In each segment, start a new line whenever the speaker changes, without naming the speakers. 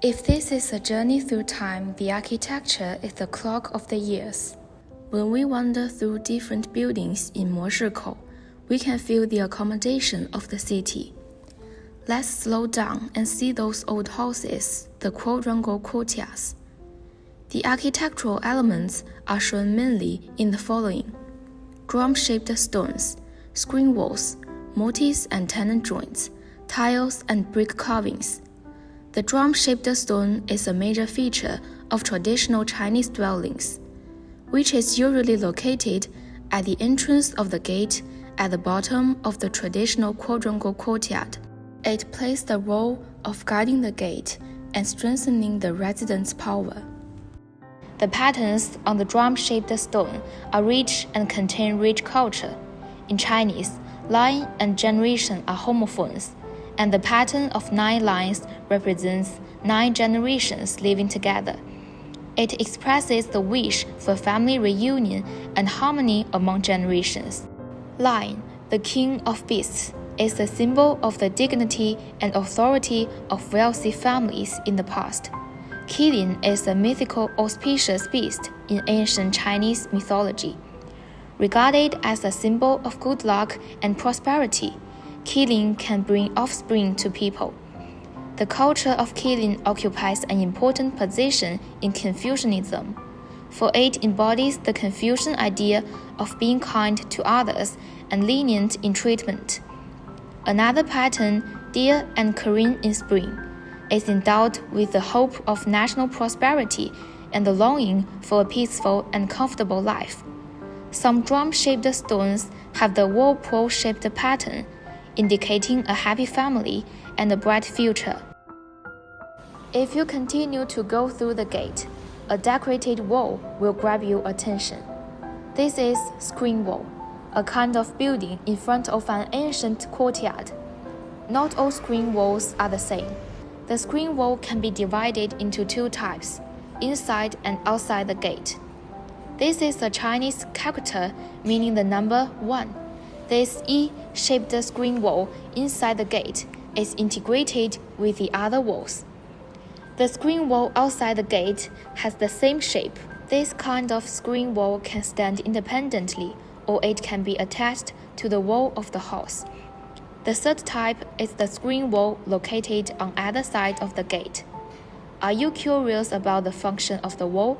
If this is a journey through time, the architecture is the clock of the years. When we wander through different buildings in Moshikou, we can feel the accommodation of the city. Let's slow down and see those old houses, the quadrangle courtyards. The architectural elements are shown mainly in the following: drum-shaped stones, screen walls, mortise and tenon joints, tiles and brick carvings. The drum-shaped stone is a major feature of traditional Chinese dwellings, which is usually located at the entrance of the gate at the bottom of the traditional quadrangle courtyard. It plays the role of guarding the gate and strengthening the residents' power. The patterns on the drum-shaped stone are rich and contain rich culture. In Chinese, line and generation are homophones, and the pattern of 9 lines represents 9 generations living together. It expresses the wish for family reunion and harmony among generations. Lion, the king of beasts, is the symbol of the dignity and authority of wealthy families in the past. Qilin is a mythical auspicious beast in ancient Chinese mythology. Regarded as a symbol of good luck and prosperity, Qilin can bring offspring to people. The culture of Qilin occupies an important position in Confucianism, for it embodies the Confucian idea of being kind to others and lenient in treatment. Another pattern, deer and Korean in spring, is endowed with the hope of national prosperity and the longing for a peaceful and comfortable life. Some drum-shaped stones have the whirlpool-shaped pattern, indicating a happy family and a bright future. If you continue to go through the gate, a decorated wall will grab your attention. This is screen wall, a kind of building in front of an ancient courtyard. Not all screen walls are the same. The screen wall can be divided into 2 types, inside and outside the gate. This is a Chinese character meaning the number 1. This E-shaped screen wall inside the gate is integrated with the other walls. The screen wall outside the gate has the same shape. This kind of screen wall can stand independently, or it can be attached to the wall of the house. The third type is the screen wall located on either side of the gate. Are you curious about the function of the wall?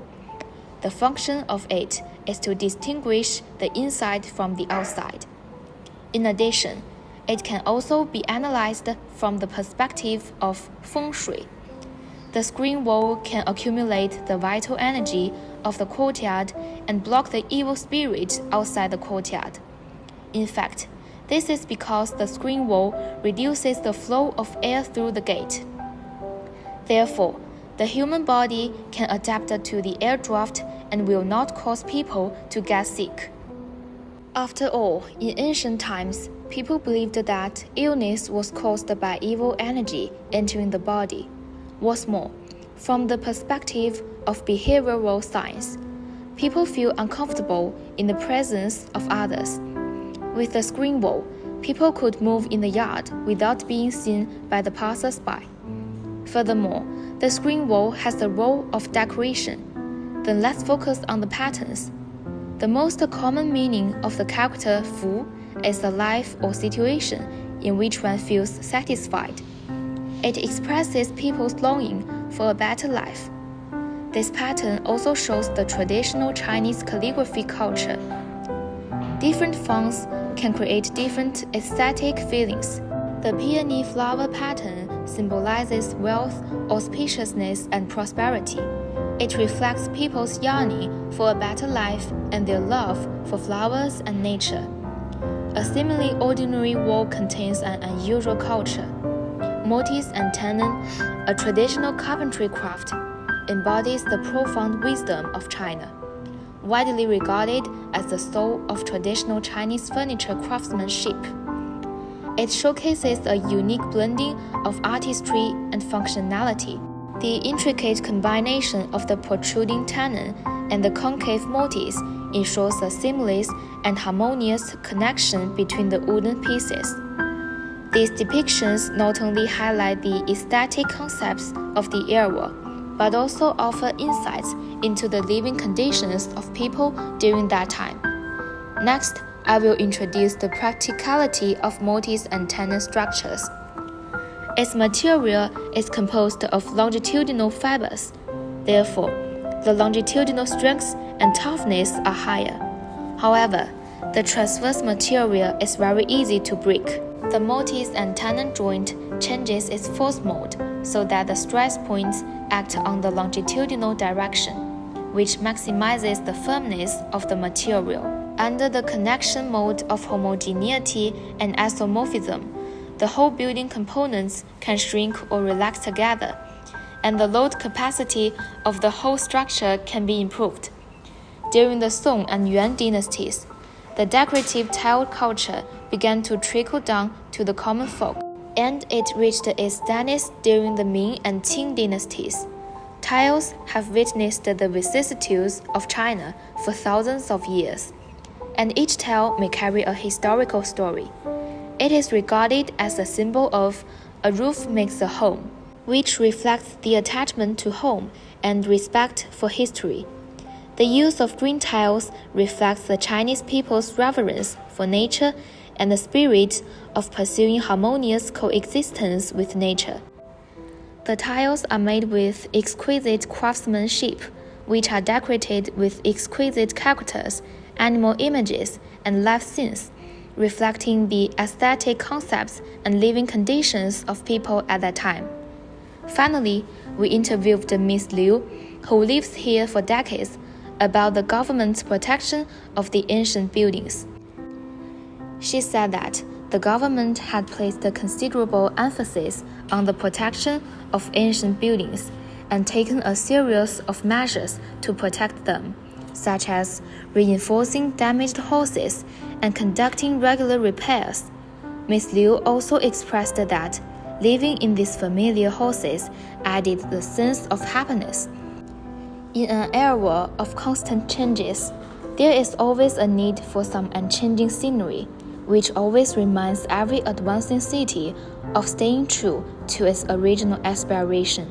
The function of it is to distinguish the inside from the outside. In addition, it can also be analyzed from the perspective of feng shui. The screen wall can accumulate the vital energy of the courtyard and block the evil spirit outside the courtyard. In fact, this is because the screen wall reduces the flow of air through the gate. Therefore, the human body can adapt to the air draft and will not cause people to get sick. After all, in ancient times, people believed that illness was caused by evil energy entering the body. What's more, from the perspective of behavioral science, people feel uncomfortable in the presence of others. With the screen wall, people could move in the yard without being seen by the passers-by. Furthermore, the screen wall has the role of decoration. Then let's focus on the patterns. The most common meaning of the character Fu is a life or situation in which one feels satisfied. It expresses people's longing for a better life. This pattern also shows the traditional Chinese calligraphy culture. Different fonts can create different aesthetic feelings. The peony flower pattern symbolizes wealth, auspiciousness, and prosperity. It reflects people's yearning for a better life and their love for flowers and nature. A seemingly ordinary wall contains an unusual culture. Mortise and tenon, a traditional carpentry craft, embodies the profound wisdom of China. Widely regarded as the soul of traditional Chinese furniture craftsmanship. It showcases a unique blending of artistry and functionality. The intricate combination of the protruding tenon and the concave mortise ensures a seamless and harmonious connection between the wooden pieces. These depictions not only highlight the aesthetic concepts of the era, but also offer insights into the living conditions of people during that time. Next, I will introduce the practicality of mortise and tenon structures. Its material is composed of longitudinal fibers. Therefore, the longitudinal strength and toughness are higher. However, the transverse material is very easy to break. The mortise and tenon joint changes its force mode so that the stress points act on the longitudinal direction, which maximizes the firmness of the material. Under the connection mode of homogeneity and isomorphism, the whole building components can shrink or relax together, and the load capacity of the whole structure can be improved. During the Song and Yuan dynasties, the decorative tile culture began to trickle down to the common folk, and it reached its zenith during the Ming and Qing dynasties. Tiles have witnessed the vicissitudes of China for thousands of years, and each tile may carry a historical story. It is regarded as a symbol of a roof makes a home, which reflects the attachment to home and respect for history. The use of green tiles reflects the Chinese people's reverence for nature and the spirit of pursuing harmonious coexistence with nature. The tiles are made with exquisite craftsmanship, which are decorated with exquisite characters, animal images, and life scenes, reflecting the aesthetic concepts and living conditions of people at that time. Finally, we interviewed Miss Liu, who lives here for decades, about the government's protection of the ancient buildings. She said that the government had placed a considerable emphasis on the protection of ancient buildings and taken a series of measures to protect them, such as reinforcing damaged houses and conducting regular repairs. Ms. Liu also expressed that living in these familiar houses added the sense of happiness. In an era of constant changes, there is always a need for some unchanging scenery, which always reminds every advancing city of staying true to its original aspiration.